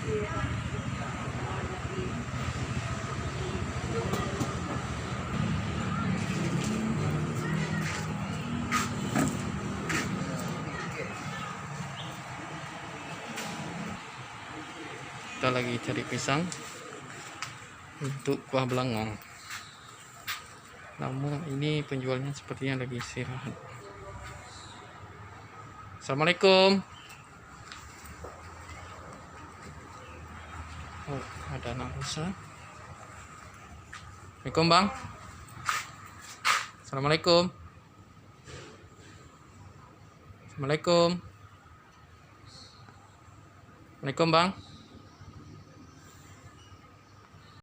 Kita lagi cari pisang untuk kuah belangong. Namun ini penjualnya sepertinya lagi istirahat. Assalamualaikum. Oh, ada anak usaha. Assalamualaikum bang. Assalamualaikum. Assalamualaikum. Assalamualaikum bang.